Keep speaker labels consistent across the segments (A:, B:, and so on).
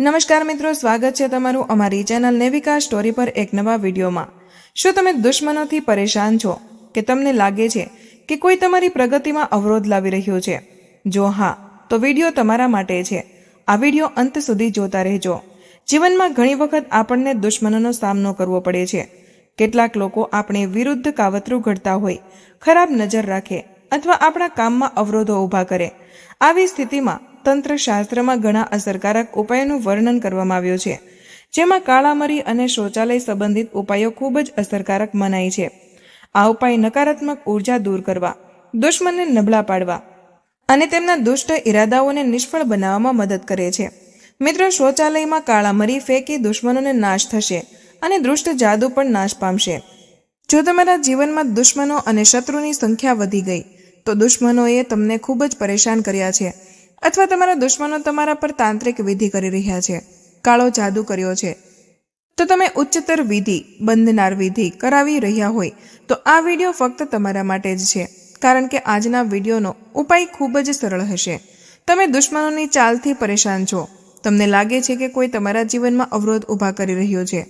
A: નમસ્કાર મિત્રો, સ્વાગત છે તમારું અમારી ચેનલ નેવિકા સ્ટોરી પર એક નવા વિડીયોમાં। શું તમે દુશ્મનોથી પરેશાન છો કે તમને લાગે છે કે કોઈ તમારી પ્રગતિમાં અવરોધ લાવી રહ્યો છે? જો હા, તો વિડીયો તમારા માટે છે। આ વિડીયો અંત સુધી જોતા રહેજો। જીવનમાં ઘણી વખત આપણને દુશ્મનોનો સામનો કરવો પડે છે। કેટલાક લોકો આપણે વિરુદ્ધ કાવતરું ઘડતા હોય, ખરાબ નજર રાખે અથવા આપણા કામમાં અવરોધો ઊભા કરે। આવી સ્થિતિમાં તંત્રશાસ્ત્રમાં ઘણા અસરકારક ઉપાયોનું વર્ણન કરવામાં આવ્યું છે, જેમાં કાળા મરી અને શૌચાલય સંબંધિત ઉપાયો ખૂબ જ અસરકારક મનાય છે। આ ઉપાય નકારાત્મક ઉર્જા દૂર કરવા, દુશ્મનને નબળા પાડવા અને તેમના દુષ્ટ ઈરાદાઓને નિષ્ફળ બનાવવામાં મદદ કરે છે। મિત્રો, શૌચાલયમાં કાળા મરી ફેંકી દુશ્મનોને નાશ થશે અને દુષ્ટ જાદુ પણ નાશ પામશે। જો તમારા જીવનમાં દુશ્મનો અને શત્રુની સંખ્યા વધી ગઈ, તો દુશ્મનોએ તમને ખૂબ જ પરેશાન કર્યા છે, અથવા તમારા દુશ્મનો તમારા પર તાંત્રિક વિધિ કરી રહ્યા છે, કાળો જાદુ કર્યો છે, તો તમે ઉચ્ચતર વિધિ, બંધનાર વિધિ કરાવી રહ્યા હોય તો આ વિડીયો ફક્ત તમારા માટે જ છે, કારણ કે આજના વિડીયોનો ઉપાય ખૂબ જ સરળ હશે। તમે દુશ્મનોની ચાલથી પરેશાન છો, તમને લાગે છે કે કોઈ તમારા જીવનમાં અવરોધ ઊભા કરી રહ્યો છે,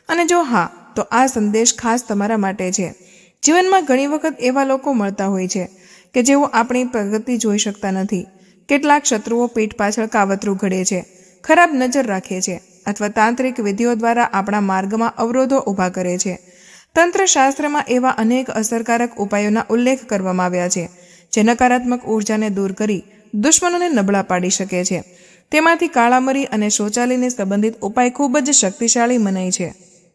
A: અને જો હા, તો આ સંદેશ ખાસ તમારા માટે છે। જીવનમાં ઘણી વખત એવા લોકો મળતા હોય છે કે જેઓ આપણી પ્રગતિ જોઈ શકતા નથી। કેટલાક શત્રુઓ પીઠ પાછળ કાવતરું ઘડે છે, ખરાબ નજર રાખે છે અથવા તાંત્રિક વિધિઓ દ્વારા આપણા માર્ગમાં અવરોધો ઊભા કરે છે। તંત્રશાસ્ત્રમાં એવા અનેક અસરકારક ઉપાયોના ઉલ્લેખ કરવામાં આવ્યા છે, જે નકારાત્મક ઉર્જાને દૂર કરી દુશ્મનોને નબળા પાડી શકે છે। તેમાંથી કાળા મરી અને શૌચાલયને સંબંધિત ઉપાય ખૂબ જ શક્તિશાળી મનાય છે।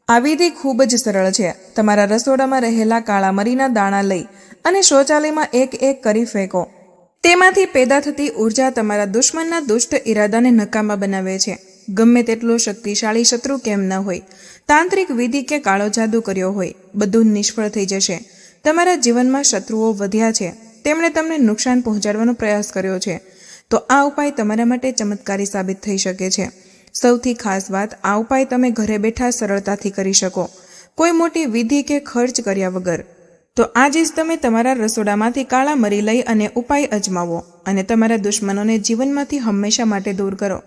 A: આ વિધિ ખૂબ જ સરળ છે। તમારા રસોડામાં રહેલા કાળા મરીના દાણા લઈ અને શૌચાલયમાં એક એક કરી ફેંકો। તેમાંથી પેદા થતી ઉર્જા તમારા દુશ્મનના દુષ્ટ ઈરાદાને નકામા બનાવે છે। ગમે તેટલો શક્તિશાળી શત્રુ કેમ ન હોય, તાંત્રિક વિધિ કે કાળો જાદુ કર્યો હોય, બધું નિષ્ફળ થઈ જશે। તમારા જીવનમાં શત્રુઓ વધ્યા છે, તેમણે તમને નુકસાન પહોંચાડવાનો પ્રયાસ કર્યો છે, તો આ ઉપાય તમારા માટે ચમત્કારી સાબિત થઈ શકે છે। સૌથી ખાસ વાત, આ ઉપાય તમે ઘરે બેઠા સરળતાથી કરી શકો, કોઈ મોટી વિધિ કે ખર્ચ કર્યા વગર। તો આજે જ તમે તમારા રસોડામાંથી કાળા મરી લઈ અને ઉપાય અજમાવો અને તમારા દુશ્મનોને જીવનમાંથી હંમેશા માટે દૂર કરો।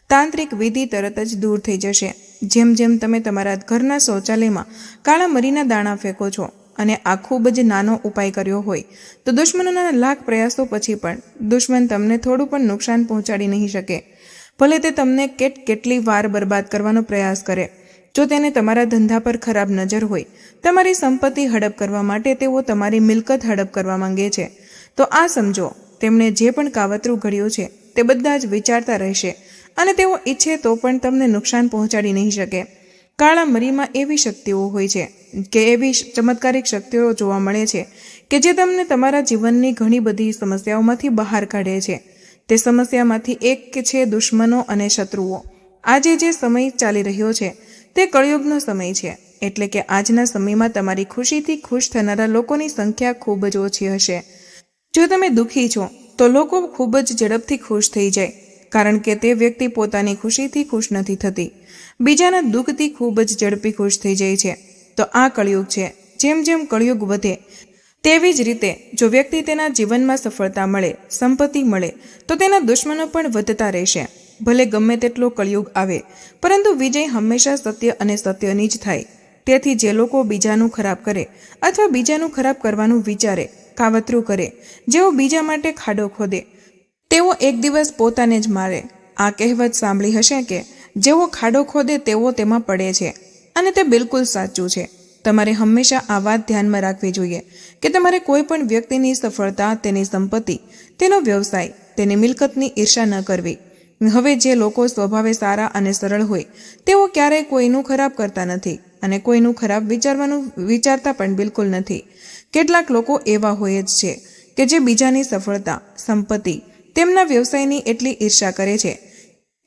A: તાંત્રિક વિધિ તરત જ દૂર થઈ જશે। જેમ જેમ તમે તમારા ઘરના શૌચાલયમાં કાળા મરીના દાણા ફેંકો છો અને આ ખૂબ જ નાનો ઉપાય કર્યો હોય, તો દુશ્મનોના લાખ પ્રયાસો પછી પણ દુશ્મન તમને થોડું પણ નુકસાન પહોંચાડી નહીં શકે, ભલે તે તમને કેટલી વાર બરબાદ કરવાનો પ્રયાસ કરે। જો તેને તમારા ધંધા પર ખરાબ નજર હોય, તમારી સંપત્તિ હડપ કરવા માટે તેઓ તમારી મિલકત હડપ કરવા માંગે છે, તો આ સમજો, તેમણે જે પણ કાવતરું ઘડ્યું છે તે બધા જ વિચારતા રહેશે અને તેઓ ઈચ્છે તો પણ તમને નુકસાન પહોંચાડી નહીં શકે। કાળા મરીમાં એવી શક્તિઓ હોય છે કે એવી ચમત્કારિક શક્તિઓ જોવા મળે છે કે જે તમને તમારા જીવનની ઘણી બધી સમસ્યાઓમાંથી બહાર કાઢે છે। તે સમસ્યામાંથી એક છે દુશ્મનો અને શત્રુઓ। આજે જે સમય ચાલી રહ્યો છે તે કળયુગનો સમય છે, એટલે કે આજના સમયમાં તમારી ખુશીથી ખુશ થનારા લોકોની સંખ્યા ખૂબ જ ઓછી હશે। જો તમે દુઃખી છો, તો લોકો ખૂબ જ ઝડપથી ખુશ થઈ જાય, કારણ કે તે વ્યક્તિ પોતાની ખુશીથી ખુશ નથી થતી, બીજાના દુઃખથી ખૂબ જ ઝડપી ખુશ થઈ જાય છે। તો આ કળયુગ છે। જેમ જેમ કળયુગ વધે, તેવી જ રીતે જો વ્યક્તિ તેના જીવનમાં સફળતા મળે, સંપત્તિ મળે, તો તેના દુશ્મનો પણ વધતા રહેશે। ભલે ગમે તેટલો કળયુગ આવે, પરંતુ વિજય હંમેશા સત્ય અને સત્યની જ થાય। તેથી જે લોકો બીજાનું ખરાબ કરે અથવા બીજાનું ખરાબ કરવાનું વિચારે, કાવતરું કરે, જેઓ બીજા માટે ખાડો ખોદે, તેઓ એક દિવસ પોતાને જ મારે। આ કહેવત સાંભળી હશે કે જેઓ ખાડો ખોદે તેઓ તેમાં પડે છે, અને તે બિલકુલ સાચું છે। તમારે હંમેશા આ વાત ધ્યાનમાં રાખવી જોઈએ કે તમારે કોઈ પણ વ્યક્તિની સફળતા, તેની સંપત્તિ, તેનો વ્યવસાય, તેની મિલકતની ઈર્ષા ન કરવી। હવે જે લોકો સ્વભાવે સારા અને સરળ હોય, તેઓ ક્યારેય કોઈનું ખરાબ કરતા નથી અને કોઈનું ખરાબ વિચારતા પણ બિલકુલ નથી। કેટલાક લોકો એવા હોય જ છે કે જે બીજાની સફળતા, સંપત્તિ, તેમના વ્યવસાયની એટલી ઈર્ષા કરે છે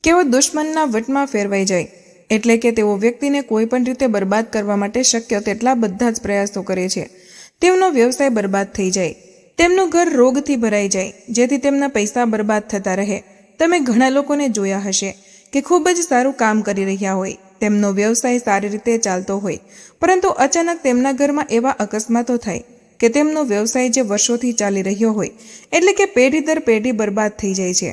A: કે તેઓ દુશ્મનના વટમાં ફેરવાઈ જાય, એટલે કે તેઓ વ્યક્તિને કોઈ પણ રીતે બરબાદ કરવા માટે શક્ય તેટલા બધા જ પ્રયાસો કરે છે। તેમનો વ્યવસાય બરબાદ થઈ જાય, તેમનું ઘર રોગથી ભરાઈ જાય, જેથી તેમના પૈસા બરબાદ થતા રહે। તમે ઘણા લોકોને જોયા હશે કે ખૂબ જ સારું કામ કરી રહ્યા હોય, તેમનો વ્યવસાય સારી રીતે ચાલતો હોય, પરંતુ અચાનક તેમના ઘરમાં એવા અકસ્માતો થાય કે તેમનો વ્યવસાય જે વર્ષોથી ચાલી રહ્યો હોય, એટલે કે પેઢી દર પેઢી બરબાદ થઈ જાય છે।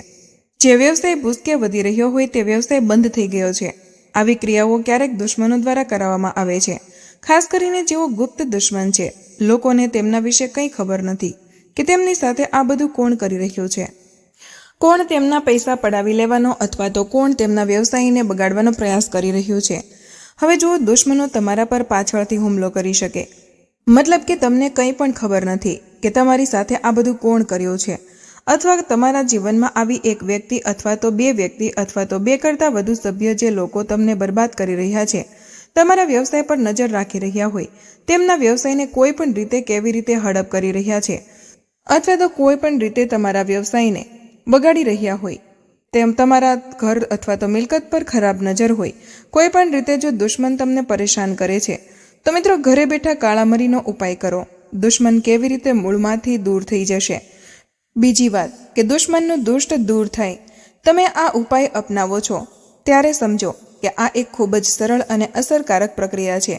A: જે વ્યવસાય ભૂસકે વધી રહ્યો હોય તે વ્યવસાય બંધ થઈ ગયો છે. આવી ક્રિયાઓ ક્યારેક દુશ્મનો દ્વારા કરાવવામાં આવે છે, ખાસ કરીને જેઓ ગુપ્ત દુશ્મન છે. લોકોને તેમના વિશે કંઈ ખબર નથી કે તેમની સાથે આ બધું કોણ કરી રહ્યું છે, કોણ તેમના પૈસા પડાવી લેવાનો અથવા તો કોણ તેમના વ્યવસાયને બગાડવાનો પ્રયાસ કરી રહ્યું છે. હવે જુઓ, દુશ્મનો તમારા પર પાછળથી હુમલો કરી શકે, મતલબ કે તમને કંઈ પણ ખબર નથી કે તમારી સાથે આ બધું કોણ કર્યું છે, અથવા તમારા જીવનમાં આવી એક વ્યક્તિ અથવા તો બે વ્યક્તિ અથવા તો બે કરતાં વધુ સભ્ય જે લોકો તમને બરબાદ કરી રહ્યા છે, તમારા વ્યવસાય પર નજર રાખી રહ્યા હોય, તેમના વ્યવસાયને કોઈ પણ રીતે કેવી રીતે હડપ કરી રહ્યા છે, અથવા તો કોઈ પણ રીતે તમારા વ્યવસાયને બગાડી રહ્યા હોય, તેમ તમારા ઘર અથવા તો મિલકત પર ખરાબ નજર હોય, કોઈ પણ રીતે જો દુશ્મન તમને પરેશાન કરે છે, તો મિત્રો ઘરે બેઠા કાળા મરીનો ઉપાય કરો. દુશ્મન કેવી રીતે મૂળમાંથી દૂર થઈ જશે. બીજી વાત કે દુશ્મનનું દુષ્ટ દૂર થાય તમે આ ઉપાય અપનાવો છો ત્યારે સમજો કે આ એક ખૂબ જ સરળ અને અસરકારક પ્રક્રિયા છે,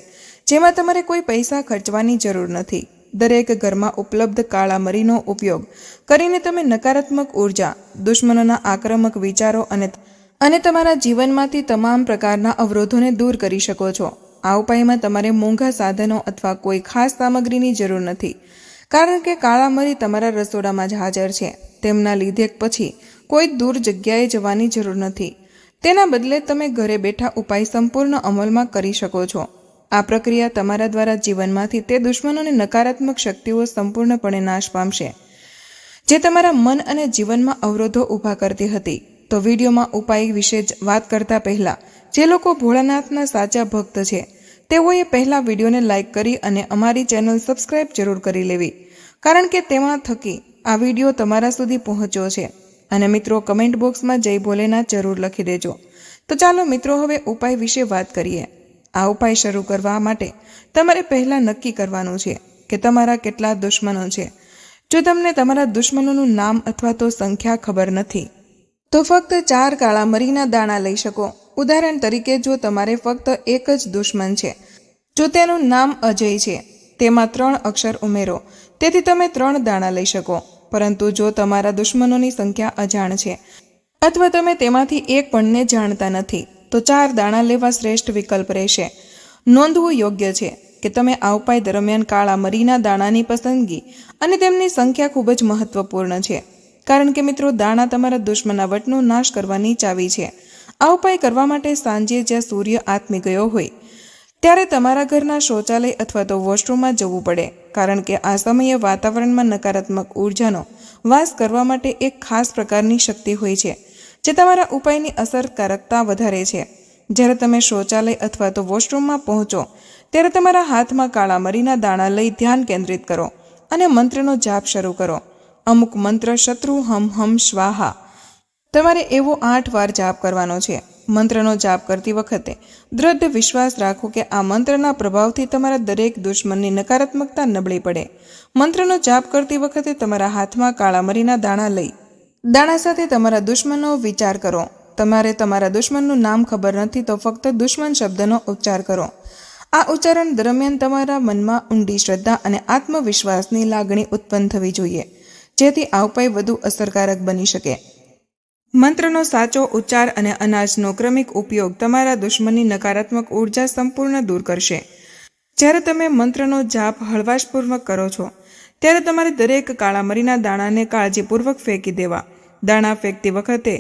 A: જેમાં તમારે કોઈ પૈસા ખર્ચવાની જરૂર નથી. દરેક ઘરમાં ઉપલબ્ધ કાળા મરીનો ઉપયોગ કરીને તમે નકારાત્મક ઉર્જા, દુશ્મનોના આક્રમક વિચારો અને તમારા જીવનમાંથી તમામ પ્રકારના અવરોધોને દૂર કરી શકો છો. આ ઉપાયમાં તમારે મોંઘા સાધનો અથવા કોઈ ખાસ સામગ્રીની જરૂર નથી, કારણ કે કાળા મરી તમારા રસોડામાં જ હાજર છે. તેમના લીધે પછી કોઈ દૂર જગ્યાએ જવાની જરૂર નથી. તેના બદલે તમે ઘરે બેઠા ઉપાય સંપૂર્ણ અમલમાં કરી શકો છો. આ પ્રક્રિયા તમારા દ્વારા જીવનમાંથી તે દુશ્મનોની નકારાત્મક શક્તિઓ સંપૂર્ણપણે નાશ પામશે જે તમારા મન અને જીવનમાં અવરોધો ઊભા કરતી હતી. તો વિડીયોમાં ઉપાય વિશે વાત કરતા પહેલા જે લોકો ભોળાનાથના સાચા ભક્ત છે તેઓએ પહેલા વિડીયોને લાઇક કરી અને અમારી ચેનલ સબસ્ક્રાઇબ જરૂર કરી લેવી, કારણ કે તેમાં થકી આ વિડીયો તમારા સુધી પહોંચ્યો છે. અને મિત્રો, કમેન્ટ બોક્સમાં જય ભોલેનાથ જરૂર લખી દેજો. તો ચાલો મિત્રો, હવે ઉપાય વિશે વાત કરીએ. આ ઉપાય શરૂ કરવા માટે તમારે પહેલાં નક્કી કરવાનું છે કે તમારા કેટલા દુશ્મનો છે. જો તમને તમારા દુશ્મનોનું નામ અથવા તો સંખ્યા ખબર નથી તો ફક્ત 4 કાળા મરીના દાણા લઈ શકો. ઉદાહરણ તરીકે, જો તમારે ફક્ત એક જ દુશ્મન છે, જો તેનું નામ અજય છે, તેમાં 3 અક્ષર ઉમેરો, તેથી તમે 3 દાણા લઈ શકો. પરંતુ જો તમારા દુશ્મનોની સંખ્યા અજાણ છે અથવા તમે તેમાંથી એક પણને જાણતા નથી તો 4 દાણા લેવા શ્રેષ્ઠ વિકલ્પ રહેશે. નોંધવું યોગ્ય છે કે તમે આ ઉપાય દરમિયાન કાળા મરીના દાણાની પસંદગી અને તેમની સંખ્યા ખૂબ જ મહત્વપૂર્ણ છે, કારણ કે મિત્રો, દાણા તમારા દુશ્મનાવટનો નાશ કરવાની ચાવી છે. આ ઉપાય કરવા માટે સાંજે જ્યાં સૂર્ય આથમી ગયો હોય ત્યારે તમારા ઘરના શૌચાલય અથવા તો વોશરૂમમાં જવું પડે, કારણ કે આ સમયે વાતાવરણમાં નકારાત્મક ઉર્જાનો વાસ કરવા માટે એક ખાસ પ્રકારની શક્તિ હોય છે જે તમારા ઉપાયની અસરકારકતા વધારે છે. જ્યારે તમે શૌચાલય અથવા તો વોશરૂમમાં પહોંચો ત્યારે તમારા હાથમાં કાળા મરીના દાણા લઈ ધ્યાન કેન્દ્રિત કરો અને મંત્રનો જાપ શરૂ કરો. અમુક મંત્ર શત્રુ હમ હમ સ્વાહા તમારે એવો 8 વાર જાપ કરવાનો છે. મંત્રનો જાપ કરતી વખતે દૃઢ વિશ્વાસ રાખો કે આ મંત્રના પ્રભાવથી તમારા દરેક દુશ્મનની નકારાત્મકતા નબળી પડે. મંત્રનો જાપ કરતી વખતે તમારા હાથમાં કાળા મરીના દાણા લઈ દાણા સાથે તમારા દુશ્મનનો વિચાર કરો. તમારે તમારા દુશ્મનનું નામ ખબર નથી તો ફક્ત દુશ્મન શબ્દનો ઉચ્ચાર કરો. આ ઉચ્ચારણ દરમિયાન તમારા મનમાં ઊંડી શ્રદ્ધા અને આત્મવિશ્વાસની લાગણી ઉત્પન્ન થવી જોઈએ, જેથી આ ઉપાય વધુ અસરકારક બની શકે. મંત્રનો સાચો ઉચ્ચાર અને અનાજનો ક્રમિક ઉપયોગ તમારા દુશ્મનની નકારાત્મક ઉર્જા સંપૂર્ણ દૂર કરશે. જ્યારે તમે મંત્રનો જાપ હળવાશપૂર્વક કરો છો ત્યારે તમારે દરેક કાળા મરીના દાણાને કાળજીપૂર્વક ફેંકી દેવા. દાણા ફેંકતી વખતે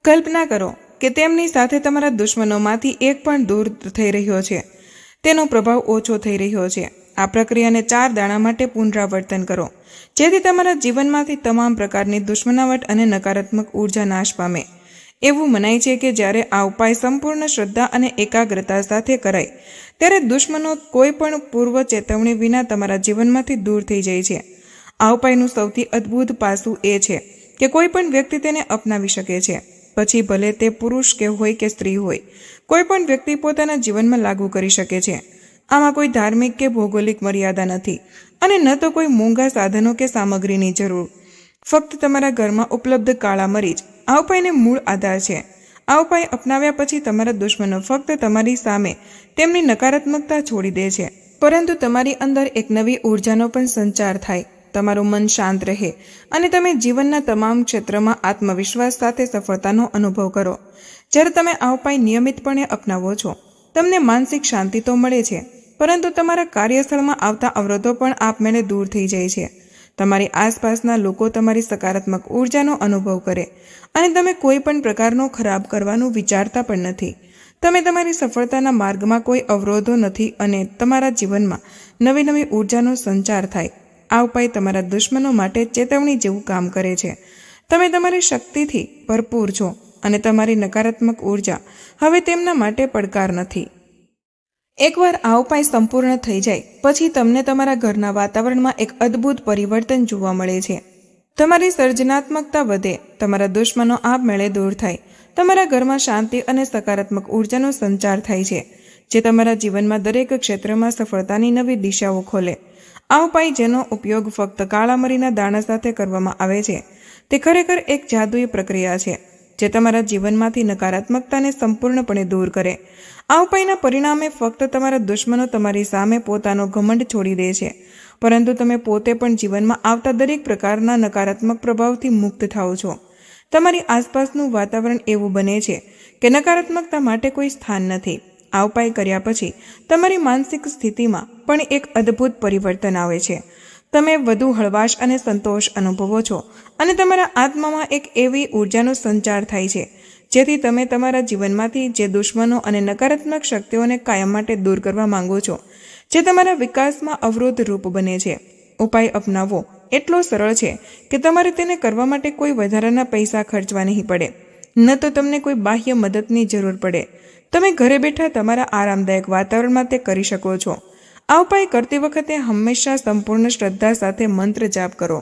A: કલ્પના કરો કે તેમની સાથે તમારા દુશ્મનોમાંથી એક પણ દૂર થઈ રહ્યો છે, તેનો પ્રભાવ ઓછો થઈ રહ્યો છે. આ પ્રક્રિયાને 4 દાણા માટે પુનરાવર્તન કરો, જેથી તમારા જીવનમાંથી તમામ પ્રકારની દુશ્મનાવટ અને નકારાત્મક ઉર્જા નાશ પામે. એવું મનાય છે કે જ્યારે આ ઉપાય સંપૂર્ણ શ્રદ્ધા અને એકાગ્રતા સાથે કરાય ત્યારે દુશ્મનો કોઈ પણ પૂર્વ ચેતવણી વિના તમારા જીવનમાંથી દૂર થઈ જાય છે. આ ઉપાયનું સૌથી અદ્ભુત પાસું એ છે કે કોઈ પણ વ્યક્તિ તેને અપનાવી શકે છે, પછી ભલે તે પુરુષ કે હોય કે સ્ત્રી હોય. કોઈ પણ વ્યક્તિ પોતાના જીવનમાં લાગુ કરી શકે છે. આમાં કોઈ ધાર્મિક કે ભૌગોલિક મર્યાદા નથી અને ન તો કોઈ મોંઘા સાધનો કે સામગ્રીની જરૂર. ફક્ત તમારા ઘરમાં ઉપલબ્ધ કાળા મરી જ આ ઉપાયને મૂળ આધાર છે. આ ઉપાય અપનાવ્યા પછી તમારા દુશ્મનો ફક્ત તમારી સામે તેમની નકારાત્મકતા છોડી દે છે, પરંતુ તમારી અંદર એક નવી ઉર્જાનો પણ સંચાર થાય. તમારું મન શાંત રહે અને તમે જીવનના તમામ ક્ષેત્રમાં આત્મવિશ્વાસ સાથે સફળતાનો અનુભવ કરો. જ્યારે તમે આ ઉપાય નિયમિતપણે અપનાવો છો, તમને માનસિક શાંતિ તો મળે છે, પરંતુ તમારા કાર્યસ્થળમાં આવતા અવરોધો પણ આપમેળે દૂર થઈ જાય છે. તમારી આસપાસના લોકો તમારી સકારાત્મક ઉર્જાનો અનુભવ કરે અને તમે કોઈ પણ પ્રકારનો ખરાબ કરવાનું વિચારતા પણ નથી. તમે તમારી સફળતાના માર્ગમાં કોઈ અવરોધો નથી અને તમારા જીવનમાં નવી નવી ઉર્જાનો સંચાર થાય. આ ઉપાય તમારા દુશ્મનો માટે ચેતવણી જેવું કામ કરે છે. તમે તમારી શક્તિથી ભરપૂર છો અને તમારી નકારાત્મક ઉર્જા હવે તેમના માટે પડકાર નથી. એકવાર આ ઉપાય સંપૂર્ણ થઈ જાય પછી તમને તમારા ઘરના વાતાવરણમાં એક અદ્ભુત પરિવર્તન જોવા મળે છે. તમારી સર્જનાત્મકતા વધે, તમારા દુશ્મનો આપમેળે દૂર થાય, તમારા ઘરમાં શાંતિ અને સકારાત્મક ઉર્જાનો સંચાર થાય છે, જે તમારા જીવનમાં દરેક ક્ષેત્રમાં સફળતાની નવી દિશાઓ ખોલે. આ ઉપાય, જેનો ઉપયોગ ફક્ત કાળા મરીના દાણા સાથે કરવામાં આવે છે, તે ખરેખર એક જાદુઈ પ્રક્રિયા છે જે તમારા જીવનમાંથી નકારાત્મકતાને સંપૂર્ણપણે દૂર કરે. આ ઉપાયના પરિણામે ફક્ત તમારા દુશ્મનો તમારી સામે પોતાનો ઘમંડ છોડી દે છે, પરંતુ તમે પોતે પણ જીવનમાં આવતા દરેક પ્રકારના નકારાત્મક પ્રભાવથી મુક્ત થાઓ છો. તમારી આસપાસનું વાતાવરણ એવું બને છે કે નકારાત્મકતા માટે કોઈ સ્થાન નથી. આ ઉપાય કર્યા પછી તમારી માનસિક સ્થિતિમાં પણ એક અદ્ભુત પરિવર્તન આવે છે. તમે વધુ હળવાશ અને સંતોષ અનુભવો છો અને તમારા આત્મામાં એક એવી ઉર્જાનો સંચાર થાય છે જેથી તમે તમારા જીવનમાંથી જે દુશ્મનો અને નકારાત્મક શક્તિઓને કાયમ માટે દૂર કરવા માંગો છો, જે તમારા વિકાસમાં અવરોધ રૂપ બને છે. ઉપાય અપનાવવો એટલો સરળ છે કે તમારે તેને કરવા માટે કોઈ વધારાના પૈસા ખર્ચવા નહીં પડે, ન તો તમને કોઈ બાહ્ય મદદની જરૂર પડે. તમે ઘરે બેઠા તમારા આરામદાયક વાતાવરણમાં તે કરી શકો છો. આ ઉપાય કરતી વખતે હંમેશા સંપૂર્ણ શ્રદ્ધા સાથે મંત્ર જાપ કરો.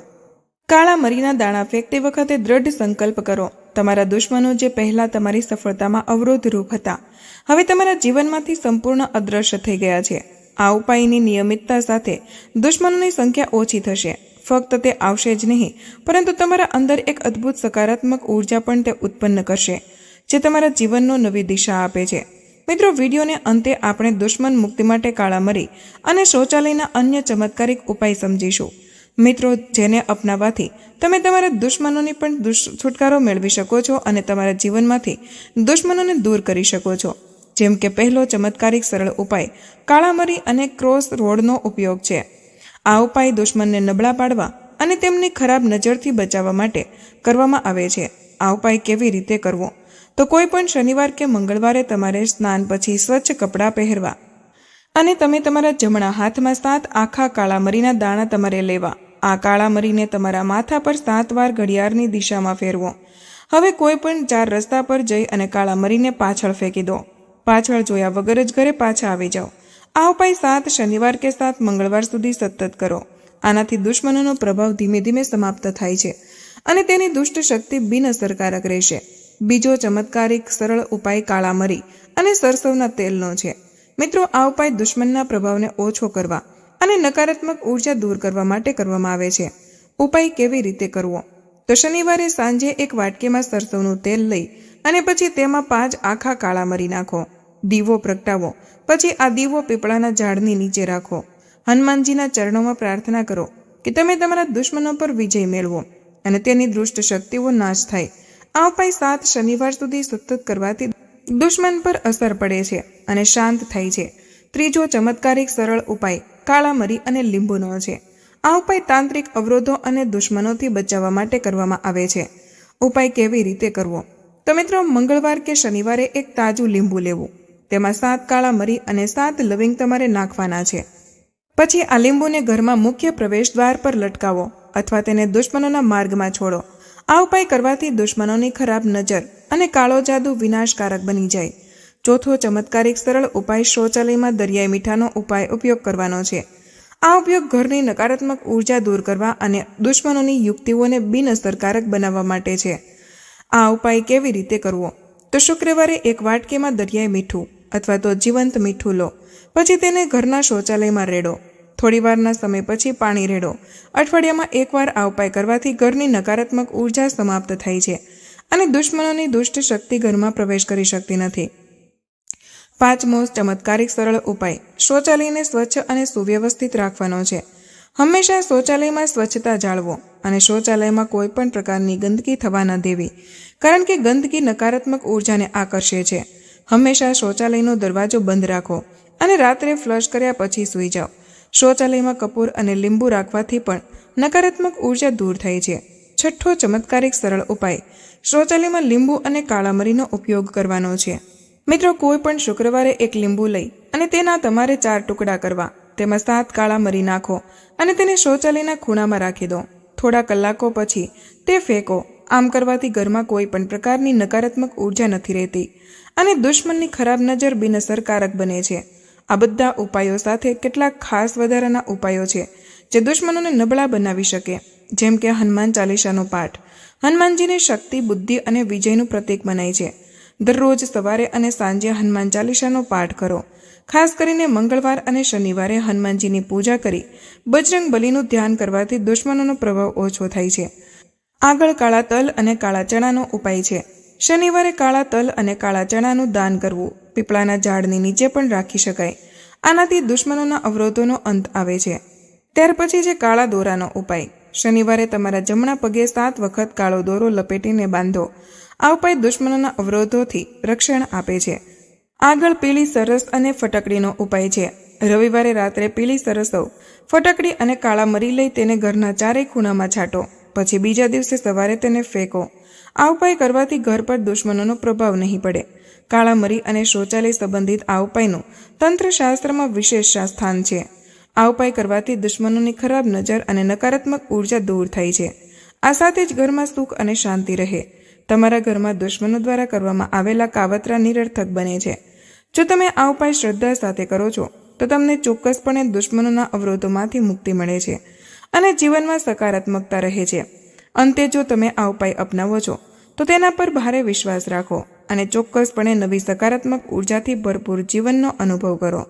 A: કાળા મરીના દાણા ફેંકતી વખતે દ્રઢ સંકલ્પ કરો. તમારા દુશ્મનો જે પહેલા તમારી સફળતામાં અવરોધરૂપ હતા, હવે તમારા જીવનમાંથી સંપૂર્ણ અદૃશ્ય થઈ ગયા છે. આ ઉપાયની નિયમિતતા સાથે દુશ્મનોની સંખ્યા ઓછી થશે. ફક્ત તે આવશે જ નહીં, પરંતુ તમારા અંદર એક અદ્ભુત સકારાત્મક ઉર્જા પણ તે ઉત્પન્ન કરશે, જે તમારા જીવનનો નવી દિશા આપે છે. મિત્રો, વિડીયોને અંતે આપણે દુશ્મન મુક્તિ માટે કાળા મરી અને શૌચાલયના અન્ય ચમત્કારિક ઉપાય સમજીશું. મિત્રો, જેને અપનાવવાથી તમે તમારા દુશ્મનોની પણ છુટકારો મેળવી શકો છો અને તમારા જીવનમાંથી દુશ્મનોને દૂર કરી શકો છો. જેમ કે પહેલો ચમત્કારિક સરળ ઉપાય કાળા મરી અને ક્રોસ રોડનો ઉપયોગ છે. આ ઉપાય દુશ્મનને નબળા પાડવા અને તેમની ખરાબ નજરથી બચાવવા માટે કરવામાં આવે છે. આ ઉપાય કેવી રીતે કરવો? તો કોઈ પણ શનિવાર કે મંગળવારે તમારે સ્નાન પછી સ્વચ્છ કપડાં પહેરવા અને તમે તમારા જમણા હાથમાં 7 આખા કાળા મરીના દાણા તમારે લેવા. આ કાળા મરીને તમારા માથા પર 7 વાર ઘડિયાળની દિશામાં ફેરવો. હવે કોઈ પણ 4 રસ્તા પર જઈ અને કાળા મરીને પાછળ ફેંકી દો. પાછળ જોયા વગર જ ઘરે પાછા આવી જાઓ. આ ઉપાય 7 શનિવાર કે 7 મંગળવાર સુધી સતત કરો. આનાથી દુશ્મનોનો પ્રભાવ ધીમે ધીમે સમાપ્ત થાય છે અને તેની દુષ્ટ શક્તિ બિનઅસરકારક રહેશે. બીજો ચમત્કારિક સરળ ઉપાય કાળા મરી અને સરસવના તેલનો છે. મિત્રો, આ ઉપાય દુશ્મનના પ્રભાવને ઓછો કરવા અને નકારાત્મક ઉર્જા દૂર કરવા માટે કરવામાં આવે છે. ઉપાય કેવી રીતે કરવો? તો શનિવારે સાંજે એક વાટકીમાં સરસવનું તેલ લઈ અને પછી તેમાં 5 આખા કાળા મરી નાખો. દીવો પ્રગટાવો. પછી આ દીવો પીપળાના ઝાડની નીચે રાખો. હનુમાનજીના ચરણોમાં પ્રાર્થના કરો કે તમે તમારા દુશ્મનો પર વિજય મેળવો અને તેની દુષ્ટ શક્તિઓ નાશ થાય. આ ઉપાય 7 શનિવાર સુધી સતત કરવાથી દુશ્મન પર અસર પડે છે અને શાંત થાય છે. ત્રીજો ચમત્કારિક સરળ ઉપાય કાળા મરી અને લીંબુનો છે. આ ઉપાય તાંત્રિક અવરોધો અને દુશ્મનોથી બચાવવા માટે કરવામાં આવે છે. ઉપાય કેવી રીતે કરવો? તો મિત્રો, મંગળવાર કે શનિવારે એક તાજું લીંબુ લેવું. તેમાં 7 કાળા મરી અને 7 લવિંગ તમારે નાખવાના છે. પછી આ લીંબુને ઘરમાં મુખ્ય પ્રવેશ દ્વાર પર લટકાવો અથવા તેને દુશ્મનોના માર્ગમાં છોડો. આ ઉપાય કરવાથી દુશ્મનોની ખરાબ નજર અને કાળો જાદુ વિનાશકારક બની જાય. ચોથો ચમત્કારિક સરળ ઉપાય શૌચાલયમાં દરિયાઈ મીઠાનો ઉપયોગ કરવાનો છે. આ ઉપયોગ ઘરની નકારાત્મક ઉર્જા દૂર કરવા અને દુશ્મનોની યુક્તિઓને બિનઅસરકારક બનાવવા માટે છે. આ ઉપાય કેવી રીતે કરવો? તો શુક્રવારે એક વાટકીમાં દરિયાઈ મીઠું અથવા તો જીવંત મીઠું લો. પછી તેને ઘરના શૌચાલયમાં રેડો. થોડી વારના સમય પછી પાણી રેડો. અઠવાડિયામાં એકવાર આ ઉપાય કરવાથી ઘરની નકારાત્મક ઉર્જા સમાપ્ત થાય છે અને દુશ્મનોની દુષ્ટ શક્તિ ઘરમાં પ્રવેશ કરી શકતી નથી. પાંચમો ચમત્કારિક સરળ ઉપાય શૌચાલયને સ્વચ્છ અને સુવ્યવસ્થિત રાખવાનો છે. હંમેશા શૌચાલયમાં સ્વચ્છતા જાળવો અને શૌચાલયમાં કોઈ પણ પ્રકારની ગંદકી થવા ન દેવી, કારણ કે ગંદકી નકારાત્મક ઉર્જાને આકર્ષે છે. હંમેશા શૌચાલયનો દરવાજો બંધ રાખો અને રાત્રે ફ્લશ કર્યા પછી સૂઈ જાઓ. શૌચાલયમાં કપૂર અને લીંબુ રાખવાથી પણ નકારાત્મક ઉર્જા દૂર થાય છે. છઠ્ઠો ચમત્કારિક સરળ ઉપાય, શૌચાલયમાં લીંબુ અને કાળા મરીનો ઉપયોગ કરવાનો છે. મિત્રો, કોઈ પણ શુક્રવારે એક લીંબુ લઈ અને તેના તમારે 4 ટુકડા કરવા, તેમાં 7 કાળા મરી નાખો અને તેને શૌચાલયના ખૂણામાં રાખી દો. થોડા કલાકો પછી તે ફેંકો. આમ કરવાથી ઘરમાં કોઈ પણ પ્રકારની નકારાત્મક ઉર્જા નથી રહેતી અને દુશ્મનની ખરાબ નજર બિનઅસરકારક બને છે. આ બધા ઉપાયો સાથે કેટલાક ખાસ વધારાના ઉપાયો છે જે દુશ્મનોને નબળા બનાવી શકે, જેમ કે હનુમાન ચાલીસાનો પાઠ. હનુમાનજીને શક્તિ, બુદ્ધિ અને વિજયનું પ્રતીક મનાય છે. દરરોજ સવારે અને સાંજે હનુમાન ચાલીસાનો પાઠ કરો. ખાસ કરીને મંગળવાર અને શનિવારે હનુમાનજીની પૂજા કરી બજરંગ બલીનું ધ્યાન કરવાથી દુશ્મનોનો પ્રભાવ ઓછો થાય છે. આગળ કાળા તલ અને કાળા ચણાનો ઉપાય છે. શનિવારે કાળા તલ અને કાળા ચણાનું દાન કરવું પીપળાના ઝાડની નીચે પણ રાખી શકાય. આનાથી દુશ્મનોના અવરોધોનો અંત આવે છે. ત્યાર પછી છે કાળા દોરાનો ઉપાય. શનિવારે તમારા જમણા પગે 7 વખત કાળો દોરો લપેટીને બાંધો. આ ઉપાય દુશ્મનોના અવરોધોથી રક્ષણ આપે છે. આગળ પીળી સરસ અને ફટકડીનો ઉપાય છે. રવિવારે રાત્રે પીળી સરસવ, ફટકડી અને કાળા મરી લઈ તેને ઘરના 4 ખૂણામાં છાંટો. પછી બીજા દિવસે સવારે તેને ફેંકો. આ ઉપાય કરવાથી ઘર પર દુશ્મનોનો પ્રભાવ નહીં પડે. કાળા મરી અને શૌચાલય સંબંધિત આ ઉપાયનું તંત્રશાસ્ત્રમાં વિશેષ સ્થાન છે. આ ઉપાય કરવાથી દુશ્મનોની ખરાબ નજર અને નકારાત્મક ઉર્જા દૂર થાય છે. આ સાથે જ ઘરમાં સુખ અને શાંતિ રહે. તમારા ઘરમાં દુશ્મનો દ્વારા કરવામાં આવેલા કાવતરા નિરર્થક બને છે. જો તમે આ ઉપાય શ્રદ્ધા સાથે કરો છો તો તમને ચોક્કસપણે દુશ્મનોના અવરોધોમાંથી મુક્તિ મળે છે અને જીવનમાં સકારાત્મકતા રહે છે. અંતે જો તમે આ ઉપાય અપનાવો છો તો તેના પર ભારે વિશ્વાસ રાખો અને ચોક્કસપણે નવી સકારાત્મક ઉર્જાથી ભરપૂર જીવનનો અનુભવ કરો.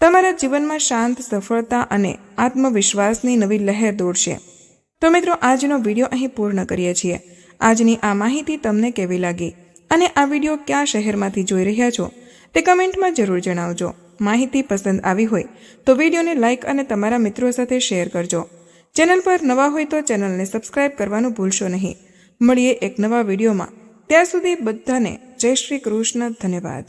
A: તમારા જીવનમાં શાંત, સફળતા અને આત્મવિશ્વાસની નવી લહેર દોડશે. તો મિત્રો, આજનો વિડીયો અહીં પૂર્ણ કરીએ છીએ. આજની આ માહિતી તમને કેવી લાગી અને આ વિડીયો કયા શહેરમાંથી જોઈ રહ્યા છો તે કમેન્ટમાં જરૂર જણાવજો. માહિતી પસંદ આવી હોય તો વિડીયોને લાઇક અને તમારા મિત્રો સાથે શેર કરજો. ચેનલ પર નવા હોય તો ચેનલને સબસ્ક્રાઇબ કરવાનું ભૂલશો નહીં. મળીએ એક નવા વિડીયોમાં. ત્યાં સુધી બધાને જય શ્રી કૃષ્ણ. ધન્યવાદ.